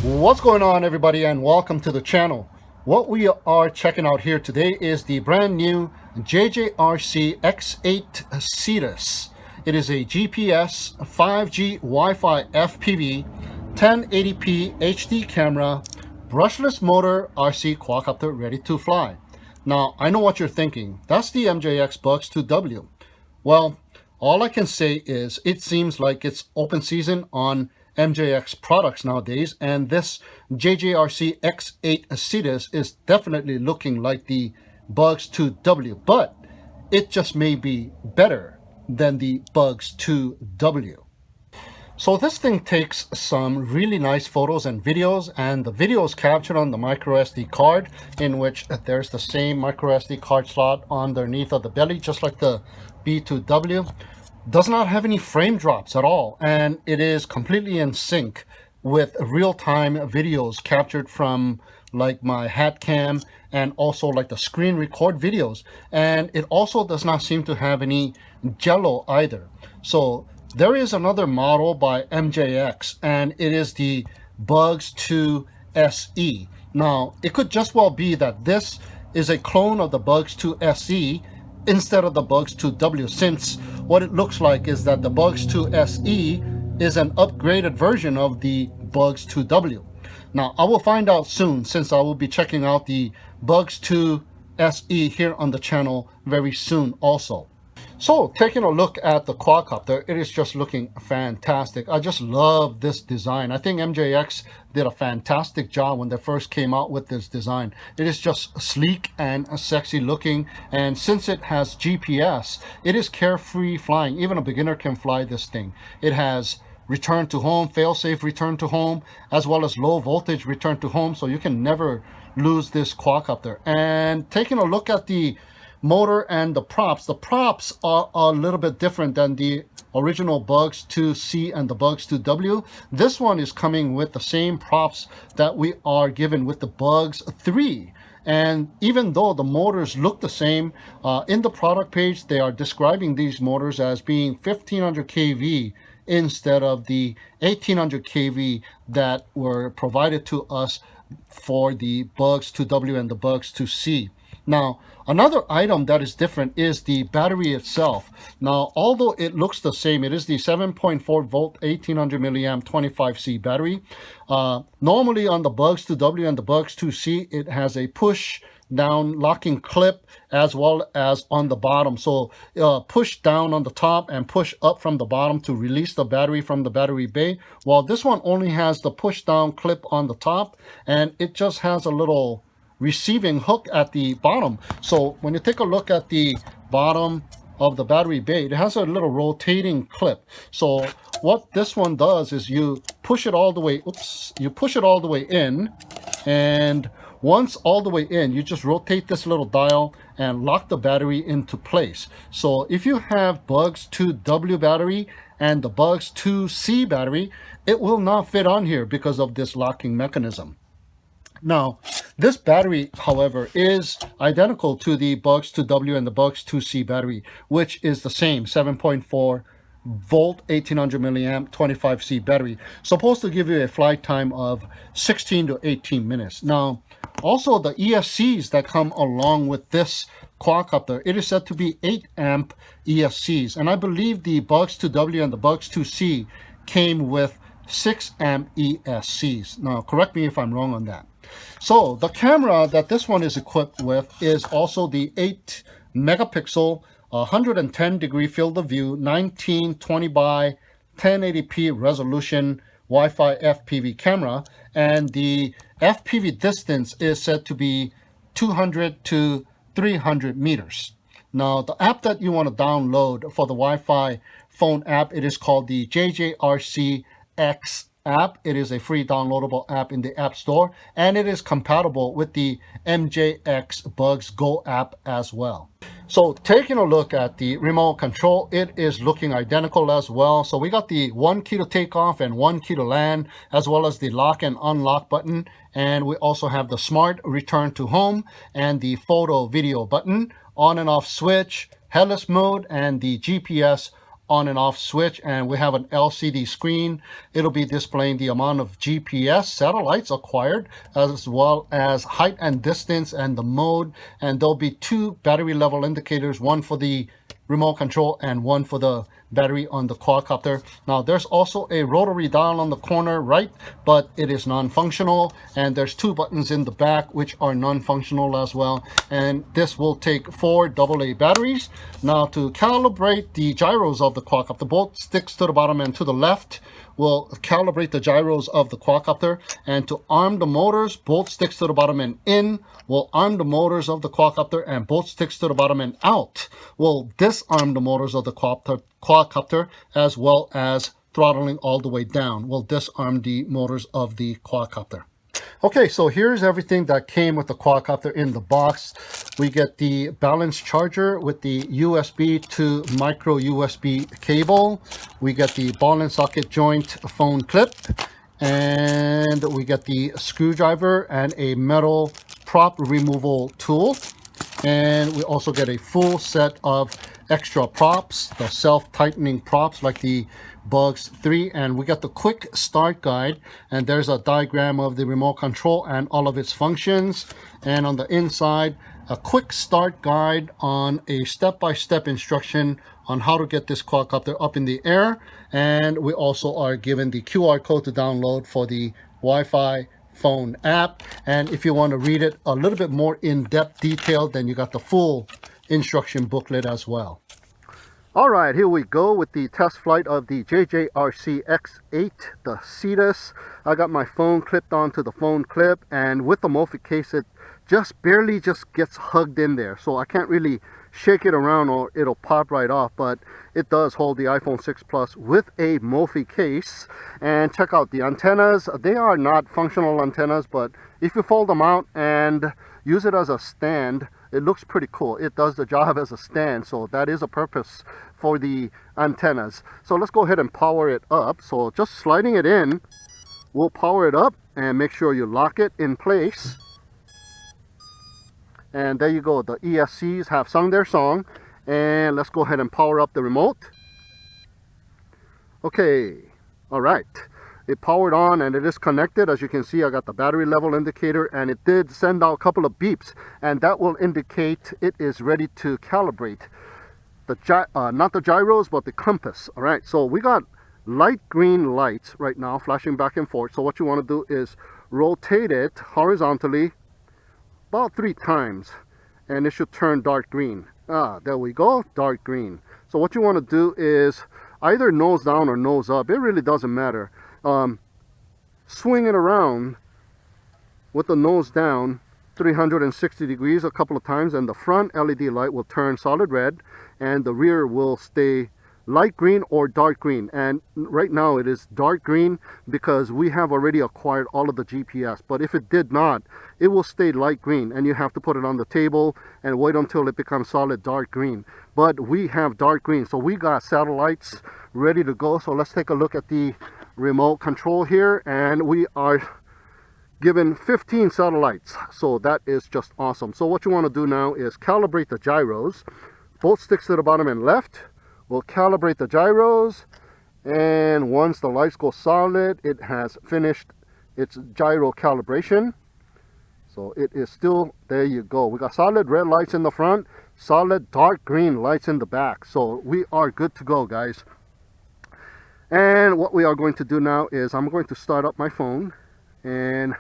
What's going on, everybody, and welcome to the channel. What we are checking out here today is the brand new JJRC X8 Cetus. It is a GPS 5G Wi-Fi FPV 1080p HD camera, brushless motor RC quadcopter ready to fly. Now, I know what you're thinking. That's the MJX Bugs2w. Well, all I can say is it seems like it's open season on MJX products nowadays, and this JJRC X8 Cetus is definitely looking like the Bugs2w, but it just may be better than the Bugs2w. So this thing takes some really nice photos and videos, and the video is captured on the micro SD card, in which there's the same micro SD card slot underneath of the belly, just like the B2W. Does not have any frame drops at all, and it is completely in sync with real-time videos captured from like my hat cam and also like the screen record videos. And it also does not seem to have any jello either. So there is another model by MJX, and it is the Bugs2SE. Now, it could just well be that this is a clone of the Bugs2SE instead of the Bugs2w, since what it looks like is that the Bugs2SE is an upgraded version of the Bugs2w. Now, I will find out soon, since I will be checking out the Bugs2SE here on the channel very soon also. So, taking a look at the quadcopter, it is just looking fantastic. I just love this design. I think MJX did a fantastic job when they first came out with this design. It is just sleek and sexy looking, and since it has GPS, it is carefree flying. Even a beginner can fly this thing. It has return to home, fail-safe return to home, as well as low voltage return to home, so you can never lose this quadcopter. And taking a look at the motor and the props are a little bit different than the original Bugs2SE and the Bugs2w. This one is coming with the same props that we are given with the Bugs3. And even though the motors look the same, in the product page they are describing these motors as being 1500 kV instead of the 1800 kV that were provided to us for the Bugs2w and the Bugs2SE. Now, another item that is different is the battery itself. Now, although it looks the same, it is the 7.4 volt 1800 milliamp 25C battery. Normally on the Bugs2w and the Bugs2SE, it has a push down locking clip as well as on the bottom. So push down on the top and push up from the bottom to release the battery from the battery bay. While this one only has the push down clip on the top, and it just has a little receiving hook at the bottom. So when you take a look at the bottom of the battery bay, it has a little rotating clip. So what this one does is you push it all the way, you push it all the way in, and once all the way in, you just rotate this little dial and lock the battery into place. So if you have Bugs2w battery and the Bugs2SE battery, it will not fit on here because of this locking mechanism. Now, this battery, however, is identical to the Bugs2w and the Bugs2SE battery, which is the same 7.4 volt 1800 milliamp 25C battery, supposed to give you a flight time of 16 to 18 minutes. Now, also the ESCs that come along with this quadcopter, it is said to be 8 amp ESCs, and I believe the Bugs2w and the Bugs2SE came with 6 amp ESCs. Now, correct me if I'm wrong on that. So the camera that this one is equipped with is also the 8 megapixel 110 degree field of view 1920 by 1080p resolution Wi-Fi FPV camera, and the FPV distance is said to be 200 to 300 meters. Now, the app that you want to download for the Wi-Fi phone app, it is called the JJRC X8 app. It is a free downloadable app in the App Store, and it is compatible with the MJX Bugs2w app as well. So taking a look at the remote control, it is looking identical as well. So we got the 1 key to take off and 1 key to land, as well as the lock and unlock button. And we also have the smart return to home and the photo video button, on and off switch, headless mode, and the GPS on and off switch, and we have an LCD screen. It'll be displaying the amount of GPS satellites acquired, as well as height and distance and the mode. And there'll be 2 battery level indicators, one for the remote control and one for the battery on the quadcopter. Now there's also a rotary dial on the corner right, but it is non-functional, and there's 2 buttons in the back which are non-functional as well, and this will take 4 AA batteries. Now to calibrate the gyros of the quadcopter, both sticks to the bottom and to the left will calibrate the gyros of the quadcopter, and to arm the motors, both sticks to the bottom and in will arm the motors of the quadcopter, and both sticks to the bottom and out will disarm the motors of the quadcopter, as well as throttling all the way down will disarm the motors of the quadcopter. Okay, so here's everything that came with the quadcopter in the box. We get the balance charger with the USB to micro USB cable. We get the ball and socket joint phone clip, and we get the screwdriver and a metal prop removal tool. And we also get a full set of extra props, the self-tightening props like the Bugs2w, and we got the quick start guide, and there's a diagram of the remote control and all of its functions. And on the inside, a quick start guide on a step-by-step instruction on how to get this quadcopter up in the air. And we also are given the QR code to download for the Wi-Fi phone app. And if you want to read it a little bit more in-depth detail, then you got the full instruction booklet as well. All right, here we go with the test flight of the JJRC X8, the Cetus. I got my phone clipped onto the phone clip, and with the Mophie case, it just barely gets hugged in there. So I can't really shake it around or it'll pop right off, but it does hold the iPhone 6 Plus with a Mophie case. And check out the antennas. They are not functional antennas, but if you fold them out and use it as a stand, it looks pretty cool. It does the job as a stand, so that is a purpose for the antennas. So let's go ahead and power it up. So just sliding it in will power it up, and make sure you lock it in place. And there you go, the ESCs have sung their song. And let's go ahead and power up the remote. Okay, all right, it powered on and it is connected. As you can see, I got the battery level indicator, and it did send out a couple of beeps, and that will indicate it is ready to calibrate the not the gyros, but the compass. All right, so we got light green lights right now flashing back and forth. So what you want to do is rotate it horizontally about 3 times, and it should turn dark green. There we go, dark green. So what you want to do is either nose down or nose up, it really doesn't matter. Swing it around with the nose down 360 degrees a couple of times, and the front LED light will turn solid red, and the rear will stay light green or dark green. And right now it is dark green because we have already acquired all of the GPS. But if it did not, it will stay light green, and you have to put it on the table and wait until it becomes solid dark green. But we have dark green, so we got satellites ready to go. So let's take a look at the remote control here, and we are given 15 satellites, so that is just awesome. So what you want to do now is calibrate the gyros. Both sticks to the bottom and left will calibrate the gyros, and once the lights go solid, it has finished its gyro calibration. So it is still, there you go, we got solid red lights in the front, solid dark green lights in the back. So we are good to go, guys. And what we are going to do now is I'm going to start up my phone and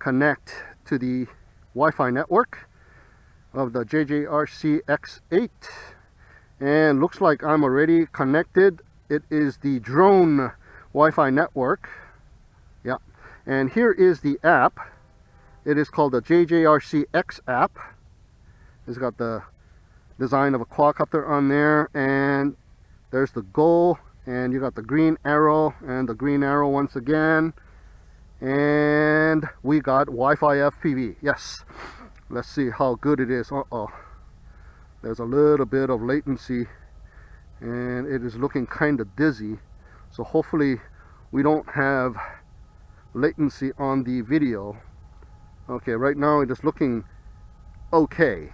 connect to the Wi-Fi network of the JJRC X8. And looks like I'm already connected. It is the drone Wi-Fi network. Yeah. And here is the app. It is called the JJRC X app. It's got the design of a quadcopter on there, and there's the goal, and you got the green arrow and the green arrow once again, and we got Wi-Fi FPV. Yes, let's see how good it is. There's a little bit of latency, and it is looking kind of dizzy, so hopefully we don't have latency on the video. Okay, right now it is looking okay,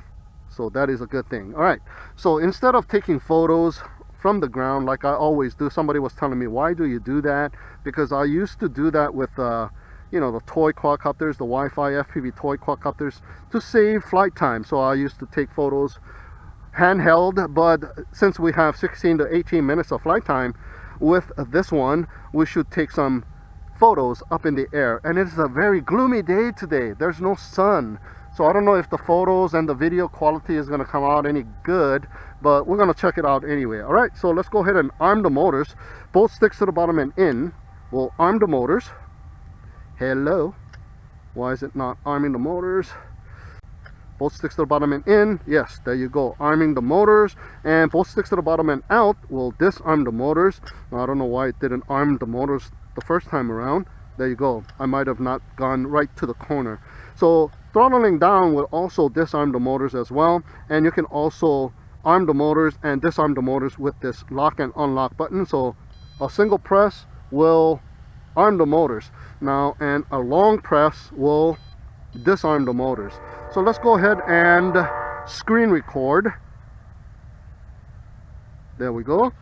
so that is a good thing. All right, so instead of taking photos from the ground like I always do. Somebody was telling me, why do you do that? Because I used to do that with you know, the toy quadcopters, the Wi-Fi FPV toy quadcopters, to save flight time. So I used to take photos handheld, but since we have 16 to 18 minutes of flight time with this one, we should take some photos up in the air. And it's a very gloomy day today. There's no sun, so I don't know if the photos and the video quality is going to come out any good, but we're going to check it out anyway. All right, so let's go ahead and arm the motors. Both sticks to the bottom and in. We'll arm the motors. Hello, why is it not arming the motors? Both sticks to the bottom and in. Yes, there you go, arming the motors. And both sticks to the bottom and out will disarm the motors. Now, I don't know why it didn't arm the motors the first time around. There you go, I might have not gone right to the corner. So throttling down will also disarm the motors as well, and you can also arm the motors and disarm the motors with this lock and unlock button. So a single press will arm the motors now, and a long press will disarm the motors. So let's go ahead and screen record. There we go.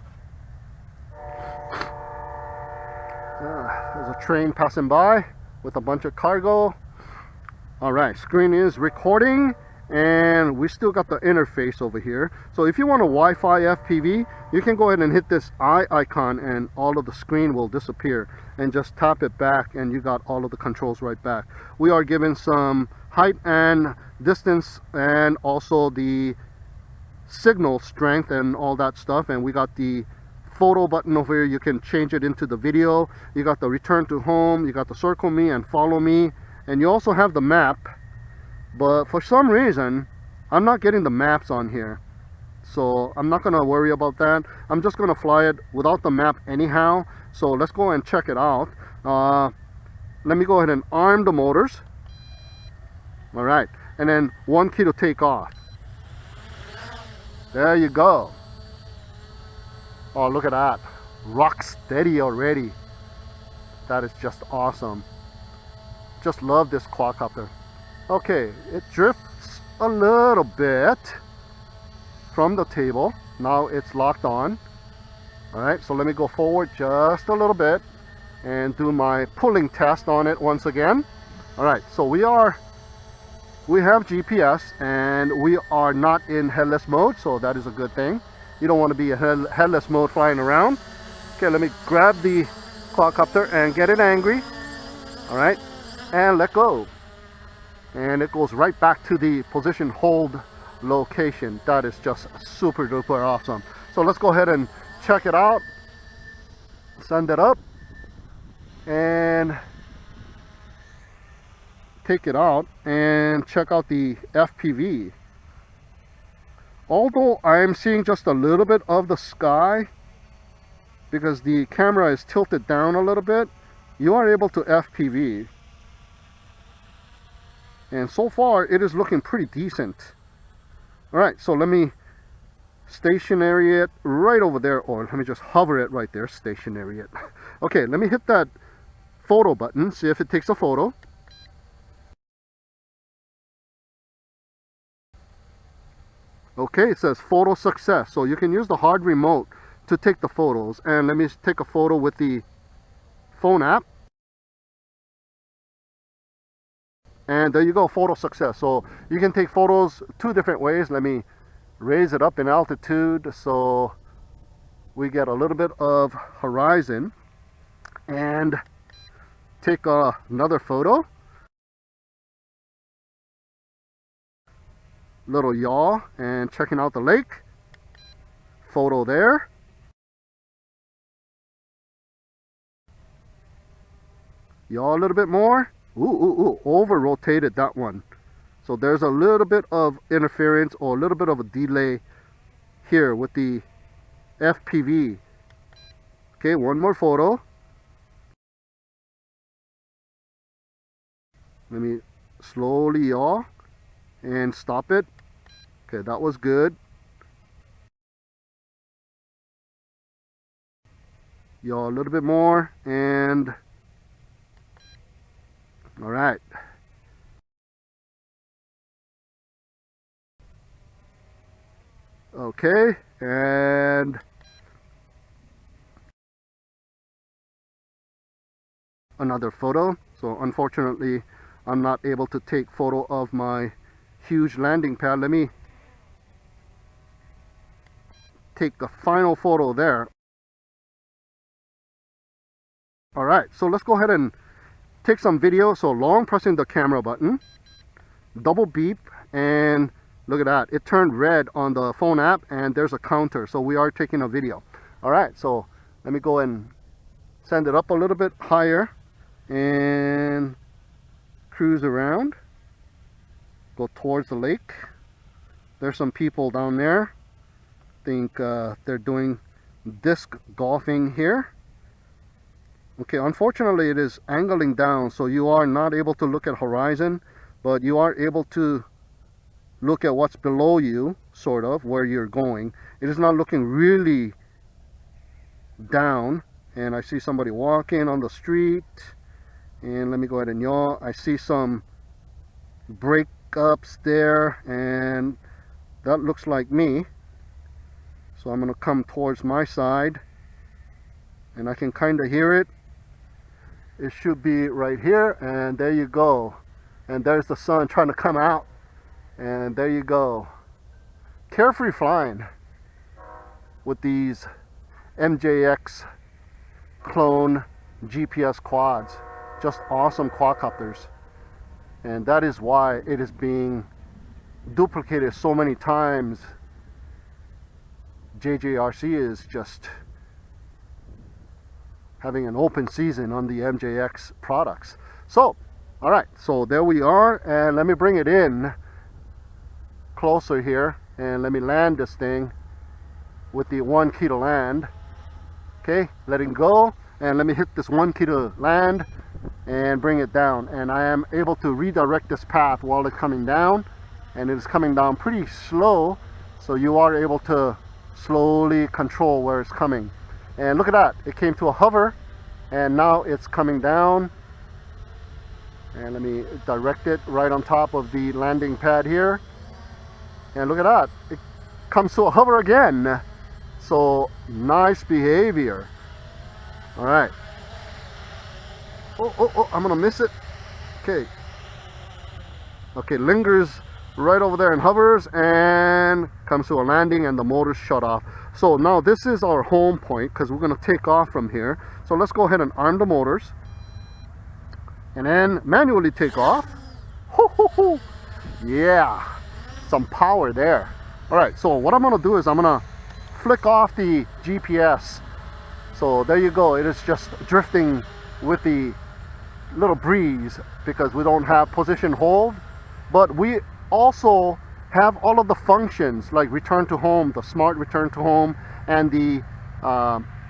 There's a train passing by with a bunch of cargo. All right, screen is recording, and we still got the interface over here. So if you want a Wi-Fi FPV, you can go ahead and hit this eye icon and all of the screen will disappear, and just tap it back and you got all of the controls right back. We are given some height and distance and also the signal strength and all that stuff, and we got the photo button over here. You can change it into the video. You got the return to home, you got the circle me and follow me, and you also have the map. But for some reason I'm not getting the maps on here, so I'm not gonna worry about that. I'm just gonna fly it without the map anyhow. So let's go and check it out. Let me go ahead and arm the motors. All right, and then 1 key to take off. There you go. Oh, look at that, rock steady already. That is just awesome. Just love this quadcopter. Okay, it drifts a little bit from the table. Now it's locked on. All right, so let me go forward just a little bit and do my pulling test on it once again. All right, so we have GPS and we are not in headless mode, so that is a good thing. You don't want to be a headless mode flying around. Okay, let me grab the quadcopter and get it angry. All right, and let go. And it goes right back to the position hold location. That is just super duper awesome. So let's go ahead and check it out. Send it up and take it out and check out the FPV. Although I am seeing just a little bit of the sky because the camera is tilted down a little bit, you are able to FPV. And so far it is looking pretty decent. All right, so let me stationary it right over there, or let me just hover it right there, stationary it. Okay, let me hit that photo button, see if it takes a photo. Okay, it says photo success. So you can use the hard remote to take the photos. And let me take a photo with the phone app. And there you go, photo success. So you can take photos two different ways. Let me raise it up in altitude so we get a little bit of horizon, and take another photo. Little yaw and checking out the lake. Photo there. Yaw a little bit more. Ooh, over rotated that one. So there's a little bit of interference or a little bit of a delay here with the FPV. Okay, one more photo. Let me slowly yaw and stop it. Okay, that was good. Yaw a little bit more, and all right. Okay, and another photo. So unfortunately, I'm not able to take photo of my huge landing pad. Let me take the final photo there. Alright, so let's go ahead and take some video. So long pressing the camera button, double beep, and look at that, it turned red on the phone app and there's a counter, so we are taking a video. Alright, so let me go and send it up a little bit higher and cruise around, go towards the lake. There's some people down there. I think they're doing disc golfing here. Okay, unfortunately it is angling down, so you are not able to look at horizon, but you are able to look at what's below you, sort of, where you're going. It is not looking really down, and I see somebody walking on the street, and let me go ahead and yaw. I see some breakups there, and that looks like me. So I'm going to come towards my side, and I can kind of hear it. It should be right here, and there you go. And there's the sun trying to come out, and there you go. Carefree flying with these MJX clone GPS quads. Just awesome quadcopters, and that is why it is being duplicated so many times. JJRC is just having an open season on the MJX products. So alright, so there we are, and let me bring it in closer here, and let me land this thing with the 1 key to land. Okay, letting go, and let me hit this 1 key to land and bring it down, and I am able to redirect this path while it's coming down, and it is coming down pretty slow, so you are able to slowly control where it's coming. And look at that, it came to a hover, and now it's coming down. And let me direct it right on top of the landing pad here, and look at that, it comes to a hover again. So nice behavior. All right. Oh, I'm gonna miss it. Okay, lingers right over there and hovers and comes to a landing, and the motors shut off. So now this is our home point because we're going to take off from here. So let's go ahead and arm the motors and then manually take off. Yeah, some power there. All right, so what I'm going to do is I'm going to flick off the GPS. So there you go, it is just drifting with the little breeze because we don't have position hold, but we also have all of the functions like return to home, the smart return to home, and the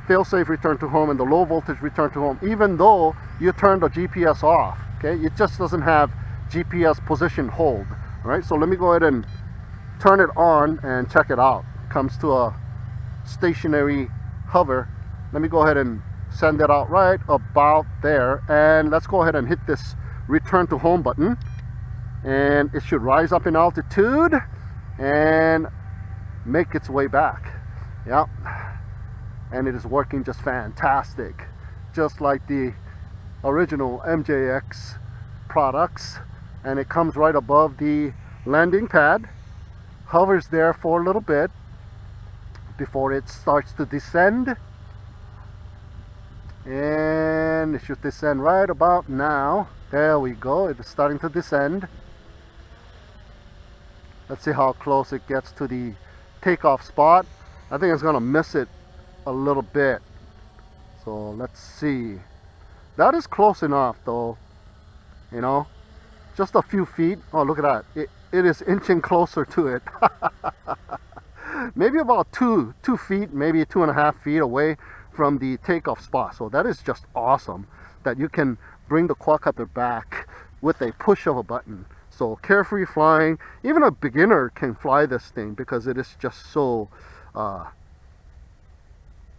fail-safe return to home, and the low voltage return to home, even though you turn the GPS off. Okay, it just doesn't have GPS position hold. All right, so let me go ahead and turn it on and check it out. Comes to a stationary hover. Let me go ahead and send it out right about there, and let's go ahead and hit this return to home button, and it should rise up in altitude and make its way back. Yep, and it is working just fantastic, just like the original MJX products. And it comes right above the landing pad, hovers there for a little bit before it starts to descend, and it should descend right about now. There we go, it is starting to descend. Let's see how close it gets to the takeoff spot. I think it's gonna miss it a little bit, so let's see. That is close enough though, you know, just a few feet. Oh, look at that, it is inching closer to it. Maybe about two feet, maybe 2.5 feet away from the takeoff spot. So that is just awesome that you can bring the quadcopter back with a push of a button. So carefree flying, even a beginner can fly this thing because it is just so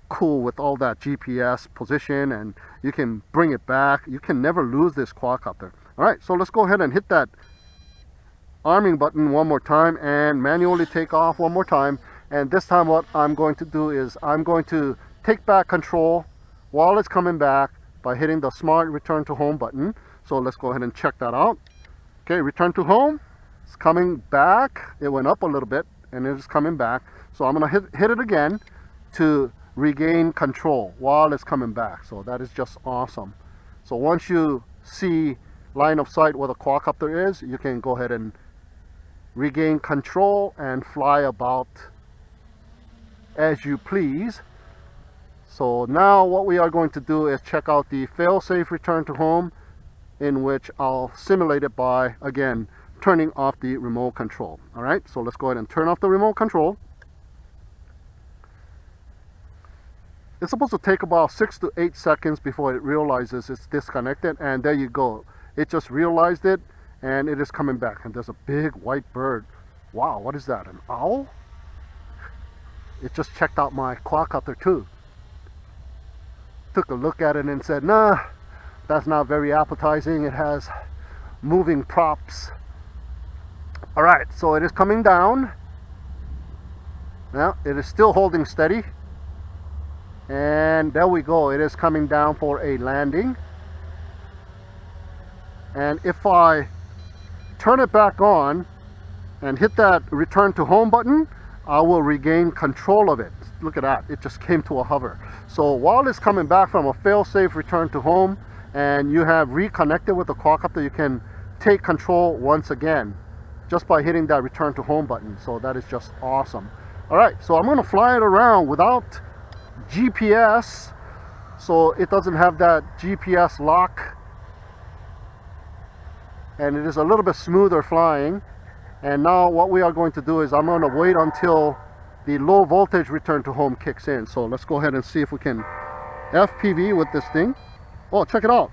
cool with all that GPS position, and you can bring it back. You can never lose this quadcopter. All right, so let's go ahead and hit that arming button one more time and manually take off one more time. And this time what I'm going to do is I'm going to take back control while it's coming back by hitting the smart return to home button. So let's go ahead and check that out. Okay, return to home. It's coming back. It went up a little bit and it is coming back. So I'm gonna hit it again to regain control while it's coming back. So that is just awesome. So once you see line of sight where the quadcopter is, you can go ahead and regain control and fly about as you please. So now what we are going to do is check out the fail-safe return to home, in which I'll simulate it by, again, turning off the remote control. All right, so let's go ahead and turn off the remote control. It's supposed to take about 6 to 8 seconds before it realizes it's disconnected, and there you go. It just realized it, and it is coming back. And there's a big white bird. Wow, what is that, an owl? It just checked out my quadcopter too. Took a look at it and said, nah, that's not very appetizing. It has moving props. All right, so it is coming down. Now, it is still holding steady. And there we go, it is coming down for a landing. And if I turn it back on and hit that return to home button, I will regain control of it. Look at that, it just came to a hover. So while it's coming back from a fail-safe return to home and you have reconnected with the quadcopter, you can take control once again just by hitting that return to home button. So that is just awesome. All right, so I'm going to fly it around without GPS, so it doesn't have that GPS lock, and it is a little bit smoother flying. And now what we are going to do is I'm going to wait until the low voltage return to home kicks in. So let's go ahead and see if we can FPV with this thing. Oh, check it out.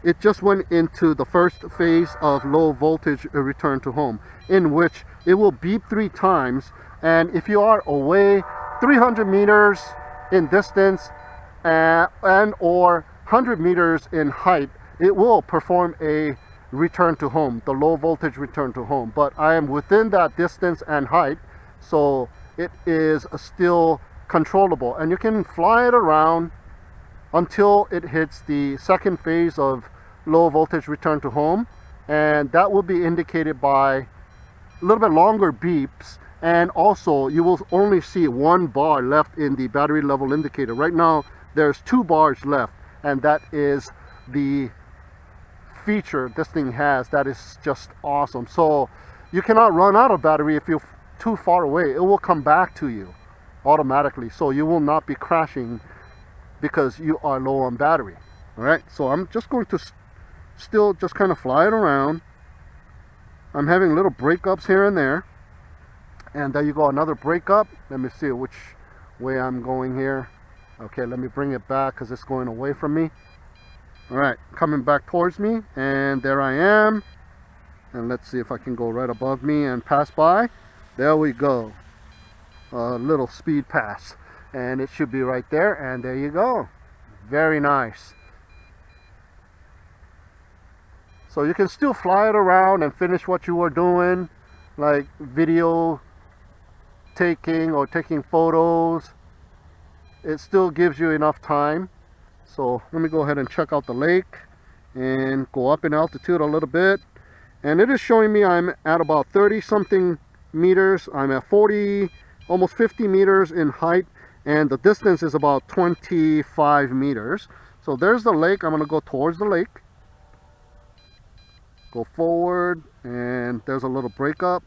It just went into the first phase of low voltage return to home, in which it will beep 3 times. And if you are away 300 meters in distance and or 100 meters in height, it will perform a return to home, the low voltage return to home. But I am within that distance and height, so it is still controllable. And you can fly it around until it hits the second phase of low voltage return to home, and that will be indicated by a little bit longer beeps. And also you will only see 1 bar left in the battery level indicator. Right now there's 2 bars left, and that is the feature this thing has. That is just awesome. So you cannot run out of battery if you're too far away. It will come back to you automatically, so you will not be crashing because you are low on battery. All right, so I'm just going to still just kind of fly it around. I'm having little breakups here and there. And there you go, another breakup. Let me see which way I'm going here. Okay, let me bring it back because it's going away from me. All right, coming back towards me, and there I am. And let's see if I can go right above me and pass by. There we go, a little speed pass, and it should be right there. And there you go, very nice. So you can still fly it around and finish what you were doing, like video taking or taking photos. It still gives you enough time. So let me go ahead and check out the lake and go up in altitude a little bit, and it is showing me I'm at about 30 something meters. I'm at 40, almost 50 meters in height, and the distance is about 25 meters. So there's the lake. I'm going to go towards the lake, go forward, and there's a little breakup.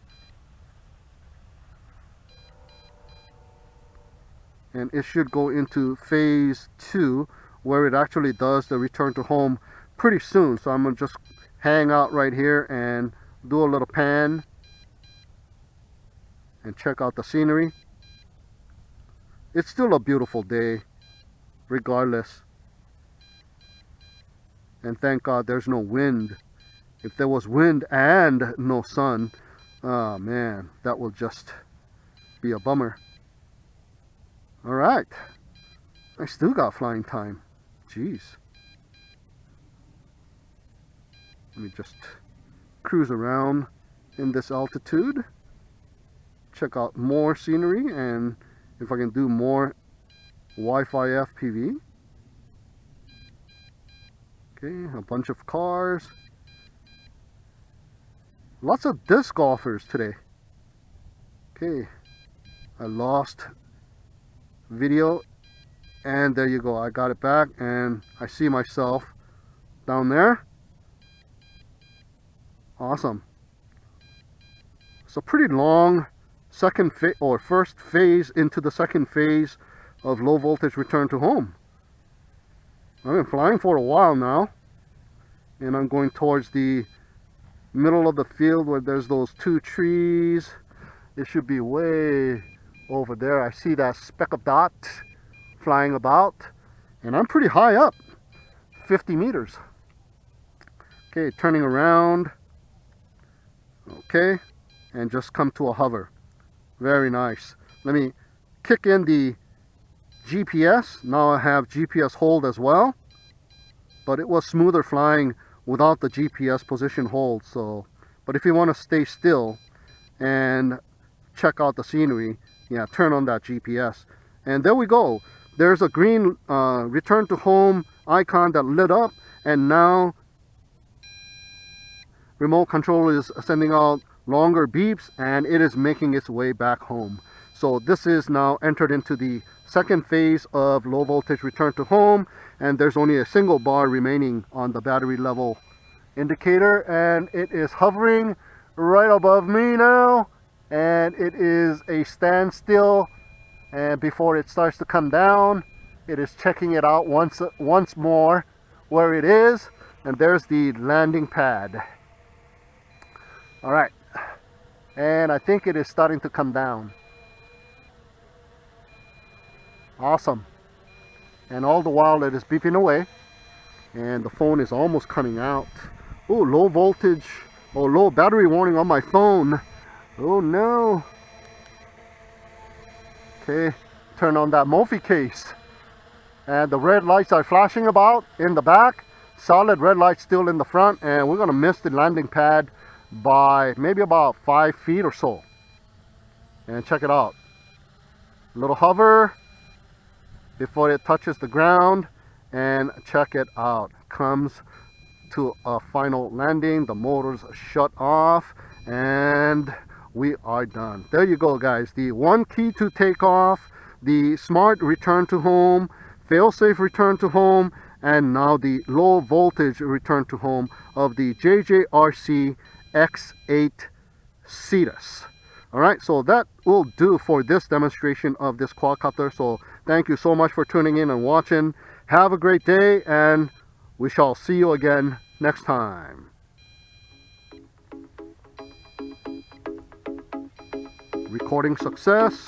And it should go into phase 2, where it actually does the return to home pretty soon. So I'm gonna just hang out right here and do a little pan and check out the scenery. It's still a beautiful day regardless, and thank God there's no wind. If there was wind and no sun, oh man, that will just be a bummer. All right, I still got flying time. Jeez. Let me just cruise around in this altitude, check out more scenery, and if I can do more Wi-Fi FPV. Okay, a bunch of cars. Lots of disc golfers today. Okay, I lost video, and there you go. I got it back, and I see myself down there. Awesome. It's a pretty long second phase or first phase into the second phase of low voltage return to home. I've been flying for a while now, and I'm going towards the middle of the field where there's those two trees. It should be way over there. I see that speck of dot flying about, and I'm pretty high up, 50 meters. Okay, turning around. Okay, and just come to a hover. Very nice. Let me kick in the GPS. Now I have GPS hold as well, but it was smoother flying without the GPS position hold. So, but if you want to stay still and check out the scenery, yeah, turn on that GPS, and there we go. There's a green return to home icon that lit up, and now remote control is sending out longer beeps, and it is making its way back home. So this is now entered into the second phase of low voltage return to home, and there's only a single bar remaining on the battery level indicator, and it is hovering right above me now, and it is a standstill. And before it starts to come down, it is checking it out once more where it is, and there's the landing pad. All right, and I think it is starting to come down. Awesome. And all the while it is beeping away, and the phone is almost coming out. Oh, low voltage or low battery warning on my phone. Oh no. Okay, turn on that Mophie case, and the red lights are flashing about in the back, solid red lights still in the front, and we're gonna miss the landing pad by maybe about 5 feet or so. And check it out, little hover before it touches the ground, and check it out, comes to a final landing, the motors shut off, and we are done. There you go, guys. The one key to takeoff, the smart return to home, fail-safe return to home, and now the low voltage return to home of the JJRC X8 Cetus. All right, so that will do for this demonstration of this quadcopter. So thank you so much for tuning in and watching. Have a great day, and we shall see you again next time. Recording success.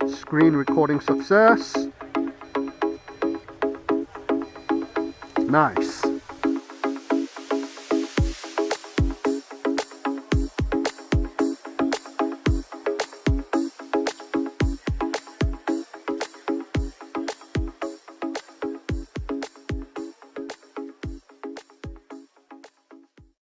Screen recording success. Nice.